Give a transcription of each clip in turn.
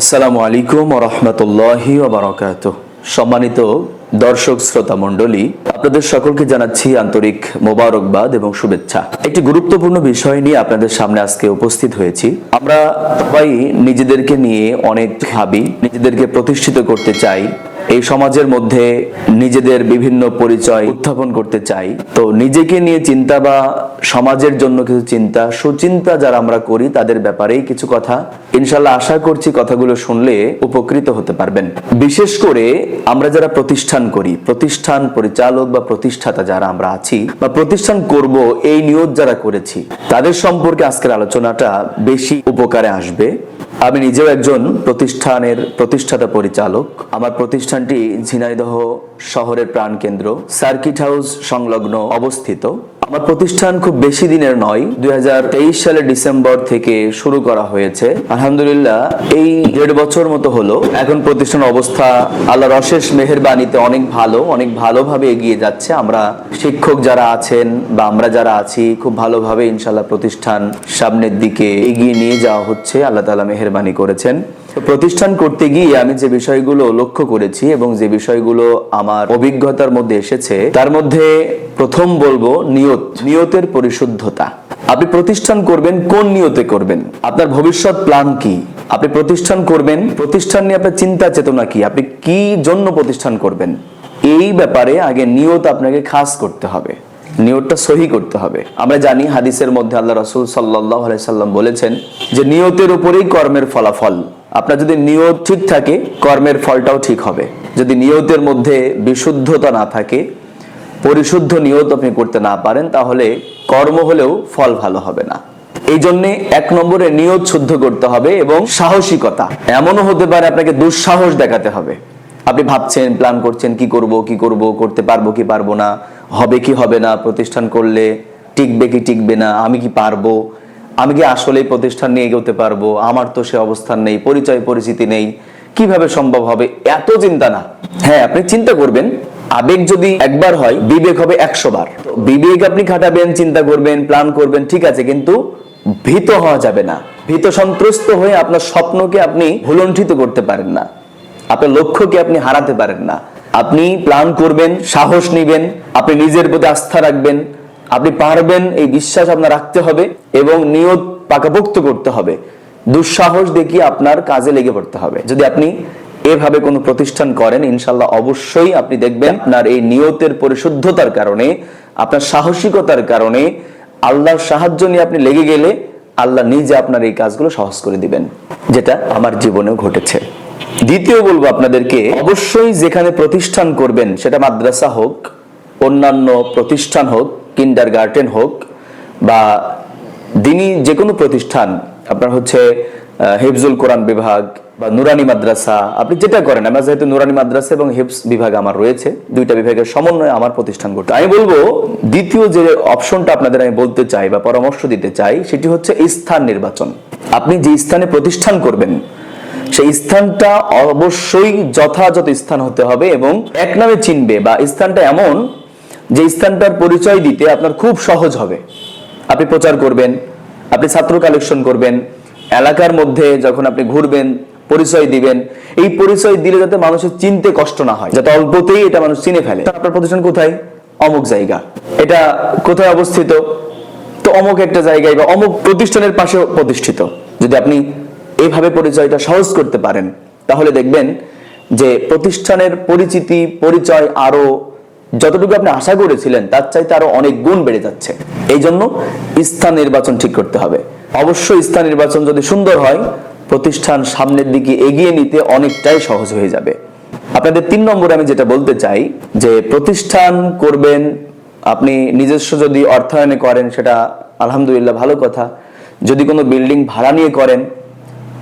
আসসালামু আলাইকুম ওয়া রাহমাতুল্লাহি ওয়া বারাকাতুহু। সম্মানিত দর্শক শ্রোতা মণ্ডলী, আপনাদের সকলকে জানাচ্ছি আন্তরিক মোবারকবাদ এবং শুভেচ্ছা। একটি গুরুত্বপূর্ণ বিষয় নিয়ে আপনাদের সামনে আজকে উপস্থিত হয়েছি। আমরা সবাই নিজেদেরকে নিয়ে অনেক ভাবি, নিজেদেরকে প্রতিষ্ঠিত করতে চাই, এই সমাজের মধ্যে নিজেদের বিভিন্ন পরিচয় উত্থাপন করতে চাই। তো নিজেকে নিয়ে চিন্তা বা সমাজের জন্য কিছু চিন্তা, সুচিন্তা যারা আমরা করি তাদের ব্যাপারেই কিছু কথা ইনশাল্লাহ আশা করছি কথাগুলো শুনলে উপকৃত হতে পারবেন। বিশেষ করে আমরা যারা প্রতিষ্ঠান করি, প্রতিষ্ঠান পরিচালক বা প্রতিষ্ঠাতা যারা আমরা আছি বা প্রতিষ্ঠান করব এই নিয়ত যারা করেছি, তাদের সম্পর্কে আজকের আলোচনাটা বেশি উপকারে আসবে। আমি নিজেও একজন প্রতিষ্ঠানের প্রতিষ্ঠাতা পরিচালক। আমার প্রতিষ্ঠানটি ঝিনাইদহ শহরের প্রাণকেন্দ্র সার্কিট হাউস সংলগ্ন অবস্থিত। আমার প্রতিষ্ঠান খুব বেশি দিনের নয়, 2023 সালের ডিসেম্বর থেকে শুরু করা হয়েছে। আলহামদুলিল্লাহ এই 1.5 বছর মতো হলো। এখন প্রতিষ্ঠান অবস্থা আল্লাহর অশেষ মেহেরবানিতে অনেক ভালো, অনেক ভালোভাবে এগিয়ে যাচ্ছে। আমরা শিক্ষক যারা আছেন বা আমরা যারা আছি খুব ভালোভাবে ইনশাআল্লাহ প্রতিষ্ঠান সামনের দিকে এগিয়ে নিয়ে যাওয়া হচ্ছে। আল্লাহ তাআলা মেহেরবানি করেছেন। প্রতিষ্ঠান করতে গিয়ে আমি যে বিষয়গুলো লক্ষ্য করেছি এবং যে বিষয়গুলো আমার অভিজ্ঞতার মধ্যে এসেছে, তার মধ্যে প্রথম বলবো নিয়তের পরিশুদ্ধতা। আপনি প্রতিষ্ঠান করবেন কোন নিয়তে করবেন, আপনার ভবিষ্যৎ প্ল্যান কি, আপনি প্রতিষ্ঠান করবেন, প্রতিষ্ঠান নিয়ে আপনার চিন্তা চেতনা কি, আপনি কি জন্য প্রতিষ্ঠান করবেন, এই ব্যাপারে আগে নিয়ত আপনাকে খাস করতে হবে, নিয়তটা সহি করতে হবে। আমরা জানি হাদিসের মধ্যে আল্লাহ রাসূল সাল্লাল্লাহু আলাইহি সাল্লাম বলেছেন যে নিয়তের উপরেই কর্মের ফলাফল। আপনার যদি নিয়ত ঠিক থাকে কর্মের ফলটাও ঠিক হবে। যদি নিয়তের মধ্যে বিশুদ্ধতা না থাকে, পরিশুদ্ধ নিয়ত আপনি করতে না পারেন, তাহলে কর্ম হলেও ফল ভালো হবে না। এই জন্যে 1 নম্বরে নিয়ত শুদ্ধ করতে হবে এবং সাহসিকতা। এমনও হতে পারে আপনাকে দুঃসাহস দেখাতে হবে। আপনি ভাবছেন, প্ল্যান করছেন, কি করব, করতে পারবো কি পারবো না, হবে কি হবে না, প্রতিষ্ঠান করলে টিকবে কি টিকবে না, আমি কি পারবো, আমি কি আসলে প্রতিষ্ঠান নিয়ে এগোতে পারবো, আমার তো সে অবস্থান নেই, পরিচয় পরিচিতি নেই, কিভাবে সম্ভব হবে, এত চিন্তা না। হ্যাঁ, আপনি চিন্তা করবেন, আবেগ যদি একবার হয় বিবেক হবে 100 বার। বিবেক আপনি খাটাবেন, চিন্তা করবেন, প্ল্যান করবেন, ঠিক আছে, কিন্তু ভীত হওয়া যাবে না। ভীত সন্ত্রস্ত হয়ে আপনার স্বপ্নকে আপনি ভুলণ্ঠিত করতে পারেন না, আপনার লক্ষ্যকে আপনি হারাতে পারেন না। আপনি প্ল্যান করবেন, সাহস নিবেন, আপনি নিজের প্রতি আস্থা রাখবেন, আপনি পারবেন এই বিশ্বাস আপনার রাখতে হবে এবং নিয়ত পাকাপোক্ত করতে হবে। দুঃসাহস দেখিয়ে আপনার কাজে লেগে পড়তে হবে। যদি আপনি এভাবে কোনো প্রতিষ্ঠান করেন, ইনশাআল্লাহ অবশ্যই আপনি দেখবেন আপনার এই নিয়তের পরিশুদ্ধতার কারণে, আপনার সাহসিকতার কারণে, আল্লাহর সাহায্য নিয়ে আপনি লেগে গেলে আল্লাহ নিজে আপনার এই কাজগুলো সহজ করে দিবেন, যেটা আমার জীবনেও ঘটেছে। দ্বিতীয় বলবো আপনাদেরকে, অবশ্যই যেখানে প্রতিষ্ঠান করবেন, সেটা মাদ্রাসা হোক, অন্যান্য প্রতিষ্ঠান হোক, কিন্ডারগার্টেন হোক বা দিনী যে কোনো প্রতিষ্ঠান, আপনার হচ্ছে হিফজুল কোরআন বিভাগ বা নুরানি মাদ্রাসা, আপনি যেটা করেন, আমরা যেহেতু নুরানি মাদ্রাসা এবং হিফজ বিভাগ আমার রয়েছে, দুইটা বিভাগের সমন্বয়ে আমার প্রতিষ্ঠান করতে, আমি বলবো দ্বিতীয় যে অপশনটা আপনাদের আমি বলতে চাই বা পরামর্শ দিতে চাই, সেটি হচ্ছে স্থান নির্বাচন। আপনি যে স্থানে প্রতিষ্ঠান করবেন সেই স্থানটা অবশ্যই যথাযথ স্থান হতে হবে এবং এক নামে চিনবে, বা স্থানটা এমন যে স্থানটার পরিচয় দিতে আপনার খুব সহজ হবে। আপনি প্রচার করবেন, আপনি ছাত্র কালেকশন করবেন, এলাকার মধ্যে যখন আপনি ঘুরবেন পরিচয় দিবেন, এই পরিচয় দিলে যাতে মানুষের চিনতে কষ্ট না হয়, যাতে অল্পতেই এটা মানুষ চিনে ফেলে। আপনার প্রতিষ্ঠান কোথায়, অমুক জায়গা, এটা কোথায় অবস্থিত, তো অমুক একটা জায়গায় বা অমুক প্রতিষ্ঠানের পাশে প্রতিষ্ঠিত। যদি আপনি এইভাবে পরিচয়টা সহজ করতে পারেন, তাহলে দেখবেন যে প্রতিষ্ঠানের পরিচিতি পরিচয় আরো যতটুকু আপনি আশা করেছিলেন তার চাইতে আরো অনেক গুণ বেড়ে যাচ্ছে। এই জন্য স্থান নির্বাচন ঠিক করতে হবে। অবশ্যই স্থান নির্বাচন যদি সুন্দর হয়, প্রতিষ্ঠান সামনের দিকে এগিয়ে নিতে অনেকটাই সহজ হয়ে যাবে। আপনাদের 3 নম্বরে আমি যেটা বলতে চাই, যে প্রতিষ্ঠান করবেন, আপনি নিজস্ব যদি অর্থায়নে করেন সেটা আলহামদুলিল্লাহ ভালো কথা। যদি কোনো বিল্ডিং ভাড়া নিয়ে করেন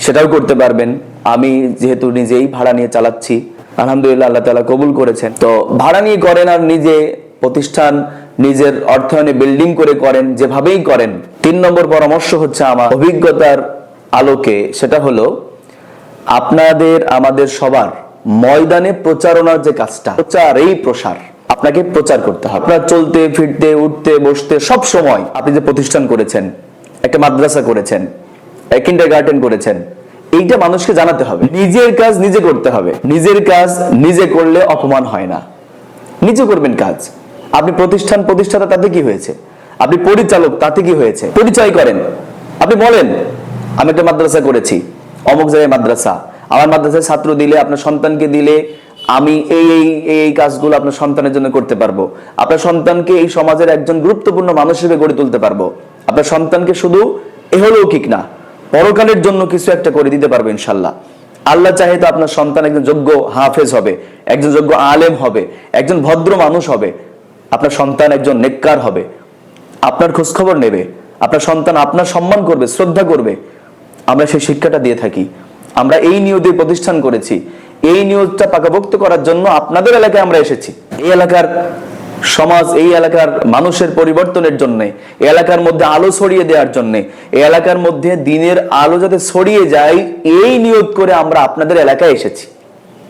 সেটাও করতে পারবেন। আমি যেহেতু নিজেই ভাড়া নিয়ে চালাচ্ছি, আলহামদুলিল্লাহ আল্লাহ তাআলা কবুল করেছেন। তো ভাড়া নিয়ে করেন আর নিজে প্রতিষ্ঠান নিজের অর্থায়নে বিল্ডিং করে করেন, যেভাবেই করেন। 3 নম্বর পরামর্শ হচ্ছে আমার অভিজ্ঞতার আলোকে, সেটা হলো আপনাদের আমাদের সবার ময়দানে প্রচারণার যে কাজটা, প্রচার এই প্রসার, আপনাকে প্রচার করতে হবে। আপনার চলতে ফিরতে উঠতে বসতে সব সময় আপনি যে প্রতিষ্ঠান করেছেন, একটা মাদ্রাসা করেছেন, কিন্ডারগার্টেন করেছেন, এইটা মানুষকে জানাতে হবে। নিজের কাজ নিজে করতে হবে। নিজের কাজ নিজে করলে অপমান হয় না। নিজে করবেন কাজ। আপনি প্রতিষ্ঠাতা, তাতে কি হয়েছে? আপনি পরিচালক, তাতে কি হয়েছে? পরিচয় করেন। আপনি বলেন আমি একটা মাদ্রাসা করেছি, অমুক জায়গায় মাদ্রাসা, আমার মাদ্রাসায় ছাত্র দিলে, আপনার সন্তানকে দিলে আমি এই এই এই কাজগুলো আপনার সন্তানের জন্য করতে পারবো। আপনার সন্তানকে এই সমাজের একজন গুরুত্বপূর্ণ মানুষ হিসেবে গড়ে তুলতে পারবো। আপনার সন্তানকে শুধু এহলৌকিক না, পরকালের জন্য কিছু একটা করে দিতে পারবো ইনশাল্লাহ। আল্লাহ চাহে তো আপনার সন্তান একজন যোগ্য হাফেজ হবে, একজন যোগ্য আলেম হবে, একজন ভদ্র মানুষ হবে। আপনার সন্তান একজন নেককার হবে, আপনার খোঁজ খবর নেবে। আপনার সন্তান আপনার সম্মান করবে, শ্রদ্ধা করবে। আমরা সেই শিক্ষাটা দিয়ে থাকি। আমরা এই নিয়তে প্রতিষ্ঠান করেছি। এই নিয়তটা পাকাপোক্ত করার জন্য আপনাদের এলাকায় আমরা এসেছি। এই এলাকার সমাজ, এই এলাকার মানুষের পরিবর্তনের জন্য, এই এলাকার মধ্যে আলো ছড়িয়ে দেওয়ার জন্য, এই এলাকার মধ্যে দিনের আলো যাতে ছড়িয়ে যায়, এই নিয়ত করে আমরা আপনাদের এলাকায় এসেছি।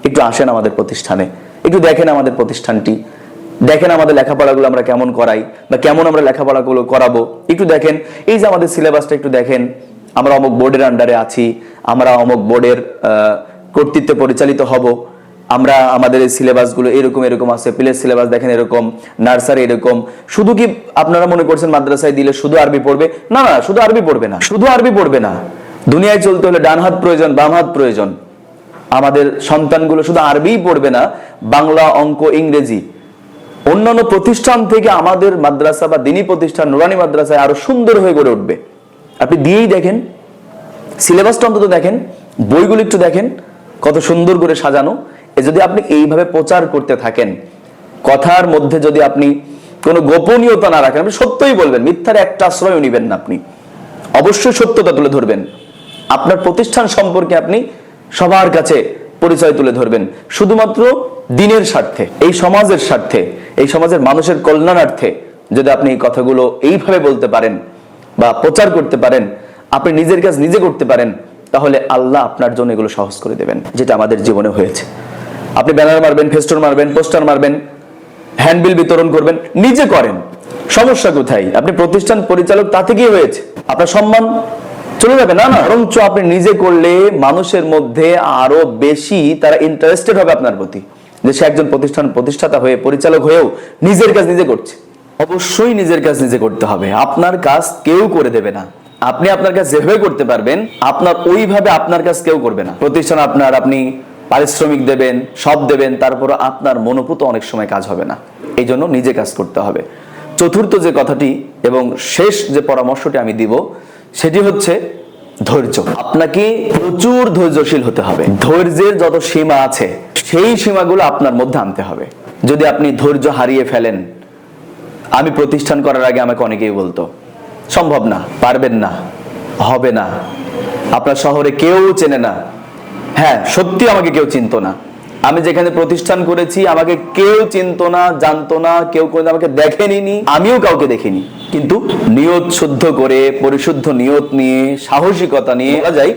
একটু আসেন আমাদের প্রতিষ্ঠানে, একটু দেখেন আমাদের প্রতিষ্ঠানটি, দেখেন আমাদের লেখাপড়াগুলো আমরা কেমন করাই বা কেমন আমরা লেখাপড়াগুলো করাবো। একটু দেখেন এই যে আমাদের সিলেবাসটা একটু দেখেন। আমরা অমুক বোর্ডের আন্ডারে আছি, আমরা অমুক বোর্ডের কর্তৃত্বে পরিচালিত হব। আমরা আমাদের এই সিলেবাসগুলো এরকম এরকম আছে। প্লেস সিলেবাস দেখেন এরকম, নার্সারি এরকম। শুধু কি আপনারা মনে করছেন মাদ্রাসায় দিলে শুধু আরবি পড়বে? না না, শুধু আরবি পড়বে না, শুধু আরবি পড়বে না। দুনিয়ায় চলতে হলে ডান হাত প্রয়োজন, বাম হাত প্রয়োজন। আমাদের সন্তানগুলো শুধু আরবিই পড়বে না, বাংলা, অঙ্ক, ইংরেজি। অন্যান্য প্রতিষ্ঠান থেকে আমাদের মাদ্রাসা বা দ্বীনি প্রতিষ্ঠান নুরানি মাদ্রাসায় আরো সুন্দর হয়ে গড়ে উঠবে। আপনি দিয়েই দেখেন, সিলেবাসটা অন্তত দেখেন, বইগুলো একটু দেখেন কত সুন্দর করে সাজানো। যদি আপনি এইভাবে প্রচার করতে থাকেন, কথার মধ্যে যদি আপনি কোনো গোপনীয়তা না রাখেন, আপনি সত্যই বলবেন, মিথ্যার একটা আশ্রয় নিবেন না। আপনি অবশ্যই সত্যতা তুলে ধরবেন। আপনার প্রতিষ্ঠান সম্পর্কে আপনি সবার কাছে পরিচয় তুলে ধরবেন, শুধুমাত্র দিনের স্বার্থে, এই সমাজের স্বার্থে, এই সমাজের মানুষের কল্যাণার্থে। যদি আপনি এই কথাগুলো এইভাবে বলতে পারেন বা প্রচার করতে পারেন, আপনি নিজের কাজ নিজে করতে পারেন, তাহলে আল্লাহ আপনার জন্য এগুলো সহজ করে দেবেন, যেটা আমাদের জীবনে হয়েছে। আপনি ব্যানার মারবেন, ফেস্টুন মারবেন, পোস্টার মারবেন, হ্যান্ডবিল বিতরণ করবেন, নিজে করেন, সমস্যা কোথায়? আপনি প্রতিষ্ঠান পরিচালক, তাতে কি হয়েছে? আপনার সম্মান চলে যাবে? না না, বরঞ্চ আপনি নিজে করলে মানুষের মধ্যে আরো বেশি তারা ইন্টারেস্টেড হবে আপনার প্রতি, যে সে একজন প্রতিষ্ঠাতা হয়ে, পরিচালক হয়েও নিজের কাজ নিজে করছে। অবশ্যই নিজের কাজ নিজে করতে হবে। আপনার কাজ কেউ করে দেবে না। আপনি আপনার কাজ যেভাবে করতে পারবেন, আপনার ওইভাবে আপনার কাজ কেউ করবে না। প্রতিষ্ঠান আপনার, আপনি পারিশ্রমিক দেবেন, সব দেবেন, তারপর আপনার মনোপুত অনেক সময় কাজ হবে না। এই জন্য নিজে কাজ করতে হবে। চতুর্থ যে কথাটি এবং শেষ যে পরামর্শটি আমি দিব, সেটি হচ্ছে ধৈর্য। আপনাকে প্রচুর ধৈর্যশীল হতে হবে। ধৈর্যের যত সীমা আছে, সেই সীমাগুলো আপনার মধ্যে আনতে হবে। যদি আপনি ধৈর্য হারিয়ে ফেলেন, আমি প্রতিষ্ঠান করার আগে আমাকে অনেকেই বলতো সম্ভব না, পারবেন না, হবে না, আপনার শহরে কেউ চেনে না। হ্যাঁ, সত্যি আমাকে কেউ চিনতো না। আমি যেখানে প্রতিষ্ঠান করেছি আমাকে কেউ চিনতো না, জানতো না, কেউ কোনোদিন আমাকে দেখেনি, আমিও কাউকে দেখিনি। কিন্তু নিয়ত শুদ্ধ করে, পরিশুদ্ধ নিয়ত নিয়ে, সাহসিকতা নিয়ে, বলা যায়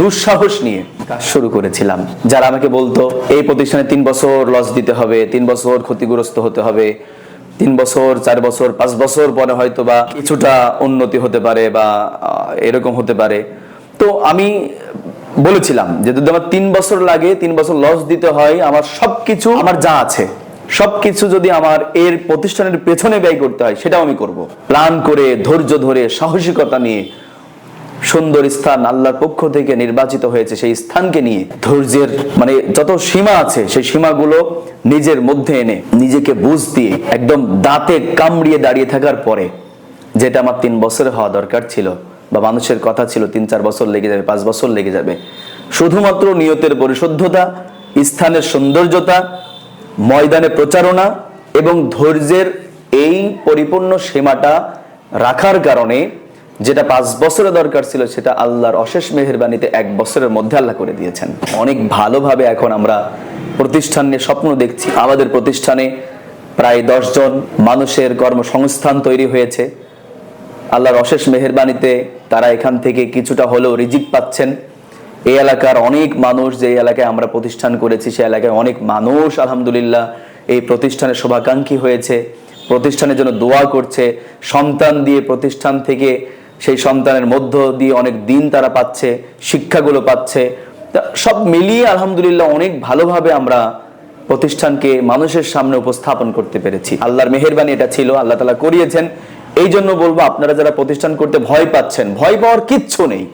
দুঃসাহস নিয়ে কাজ শুরু করেছিলাম। যারা আমাকে বলতো এই প্রতিষ্ঠানে 3 বছর লস দিতে হবে, 3 বছর ক্ষতিগ্রস্ত হতে হবে, 3 বছর, 4 বছর, 5 বছর পরে হয়তো বা কিছুটা উন্নতি হতে পারে বা এরকম হতে পারে। তো আমি বলেছিলাম যে যদি আমার 3 বছর লাগে, 3 বছর লস দিতে হয়, আমার সবকিছু, আমার যা আছে সবকিছু যদি আমার এর প্রতিষ্ঠানের পেছনে ব্যয় করতে হয়, সেটাও আমি করব। প্ল্যান করে, ধৈর্য ধরে, সাহসিকতা নিয়ে, সুন্দর স্থান আল্লাহর পক্ষ থেকে নির্বাচিত হয়েছে, সেই স্থানকে নিয়ে ধৈর্যের মানে যত সীমা আছে, সেই সীমাগুলো নিজের মধ্যে এনে, নিজেকে বুঝ দিয়ে, একদম দাঁতে কামড়িয়ে দাঁড়িয়ে থাকার পরে, যেটা আমার 3 বছরে হওয়া দরকার ছিল বা মানুষের কথা ছিল 3-4 বছর লেগে যাবে, 5 বছর লেগে যাবে, শুধুমাত্র নিয়তের পরিশুদ্ধতা, স্থানের সৌন্দর্যতা, ময়দানে প্রচারণা এবং ধৈর্যের এই পরিপূর্ণ সীমাটা রাখার কারণে যেটা 5 বছরে দরকার ছিল, সেটা আল্লাহর অশেষ মেহেরবানিতে 1 বছরের মধ্যে আল্লাহ করে দিয়েছেন। অনেক ভালোভাবে এখন আমরা প্রতিষ্ঠান নিয়ে স্বপ্ন দেখছি। আমাদের প্রতিষ্ঠানে প্রায় 10 জন মানুষের কর্মসংস্থান তৈরি হয়েছে। আল্লাহর অশেষ মেহেরবানিতে তারা এখান থেকে কিছুটা হলেও রিজিক পাচ্ছেন। এই এলাকার অনেক মানুষ, যে এলাকায় আমরা প্রতিষ্ঠান করেছি, সেই এলাকায় অনেক মানুষ আলহামদুলিল্লাহ এই প্রতিষ্ঠানের শুভাকাঙ্ক্ষী হয়েছে, প্রতিষ্ঠানের জন্য দোয়া করছে, সন্তান দিয়ে প্রতিষ্ঠান থেকে সেই সন্তানের মধ্য দিয়ে অনেক দিন তারা পাচ্ছে, শিক্ষাগুলো পাচ্ছে। সব মিলিয়ে আলহামদুলিল্লাহ অনেক ভালোভাবে আমরা প্রতিষ্ঠানকে মানুষের সামনে উপস্থাপন করতে পেরেছি। আল্লাহর মেহেরবানি এটা ছিল, আল্লাহ তাআলা করিয়েছেন। এই জন্য বলবো, আপনারা যারা প্রতিষ্ঠান করতে ভয় পাচ্ছেন, ভয় পাওয়ার কিচ্ছু নেই।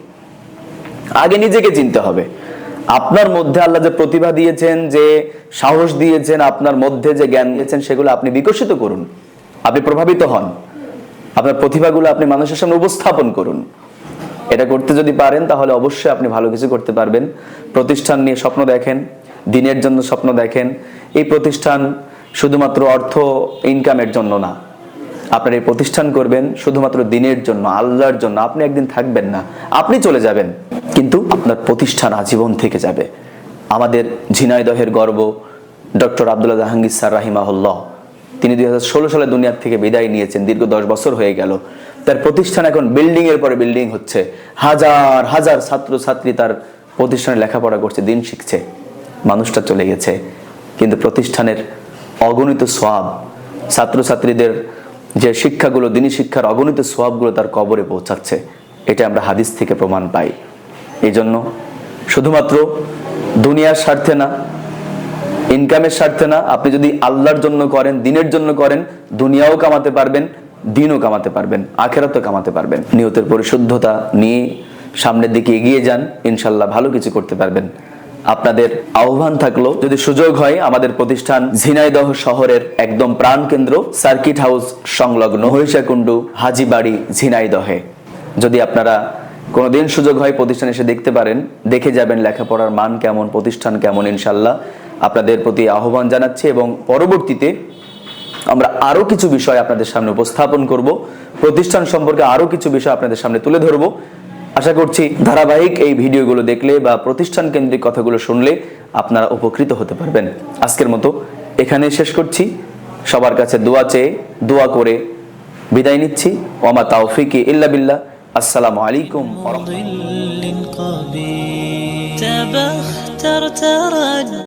আগে নিজেকে চিনতে হবে। আপনার মধ্যে আল্লাহ যে প্রতিভা দিয়েছেন, যে সাহস দিয়েছেন, আপনার মধ্যে যে জ্ঞান দিয়েছেন, সেগুলো আপনি বিকশিত করুন, আপনি প্রভাবিত হন, আপনার প্রতিভাগুলো আপনি মানুষের সামনে উপস্থাপন করুন। এটা করতে যদি পারেন তাহলে অবশ্যই আপনি ভালো কিছু করতে পারবেন। প্রতিষ্ঠান নিয়ে স্বপ্ন দেখেন, দিনের জন্য স্বপ্ন দেখেন। এই প্রতিষ্ঠান শুধুমাত্র অর্থ ইনকামের জন্য না, আপনার এই প্রতিষ্ঠান করবেন শুধুমাত্র দিনের জন্য, আল্লাহর জন্য। আপনি একদিন থাকবেন না, আপনি চলে যাবেন, কিন্তু আপনার প্রতিষ্ঠান আজীবন থেকে যাবে। আমাদের ঝিনাইদহের গর্ব ডক্টর আব্দুল্লাহ জাহাঙ্গীর স্যার রাহিমাহুল্লাহ, তিনি 2016 সালে দুনিয়ার থেকে বিদায় নিয়েছেন। দীর্ঘ 10 বছর হয়ে গেল। তার প্রতিষ্ঠান এখন বিল্ডিং এর পরে বিল্ডিং হচ্ছে। হাজার হাজার ছাত্র ছাত্রী তার প্রতিষ্ঠানে লেখাপড়া করছে, দিন শিখছে। মানুষটা চলে গেছে, কিন্তু প্রতিষ্ঠানের অগণিত সওয়াব, ছাত্রছাত্রীদের যে শিক্ষাগুলো, দিনী শিক্ষার অগণিত সওয়াবগুলো তার কবরে পৌঁছাচ্ছে। এটা আমরা হাদিস থেকে প্রমাণ পাই। এই জন্য শুধুমাত্র দুনিয়ার স্বার্থে না, ইনকামের স্বার্থে না, আপনি যদি আল্লাহর জন্য করেন, দিনের জন্য করেন, দুনিয়াও কামাতে পারবেন, দিনও কামাতে পারবেন, আখিরাতও কামাতে পারবেন। নিয়তের পরিশুদ্ধতা নিয়ে সামনের দিকে এগিয়ে যান, ইনশাল্লাহ ভালো কিছু করতে পারবেন। আপনাদের আহ্বান থাকলো, যদি সুযোগ হয়, আমাদের প্রতিষ্ঠান ঝিনাইদহ শহরের একদম প্রাণকেন্দ্র সার্কিট হাউস সংলগ্ন হরিষাকুণ্ডু হাজীবাড়ি ঝিনাইদহে, যদি আপনারা কোনোদিন সুযোগ হয় প্রতিষ্ঠানে এসে দেখতে পারেন, দেখে যাবেন লেখাপড়ার মান কেমন, প্রতিষ্ঠান কেমন। ইনশাল্লাহ আপনাদের প্রতি আহ্বান জানাচ্ছি, এবং পরবর্তীতে আমরা আরো কিছু বিষয় আপনাদের সামনে উপস্থাপন করব, প্রতিষ্ঠান সম্পর্কে আরো কিছু বিষয় আপনাদের সামনে তুলে ধরব। আশা করছি ধারাবাহিক এই ভিডিওগুলো দেখলে বা প্রতিষ্ঠান কেন্দ্রিক কথাগুলো শুনলে আপনারা উপকৃত হতে পারবেন। আজকের মতো এখানে শেষ করছি। সবার কাছে দোয়া চেয়ে, দোয়া করে বিদায় নিচ্ছি। ওয়া মা তাওফিকি ইল্লা বিল্লাহ। আসসালামু আলাইকুম ওয়া রাহমাতুল্লাহ।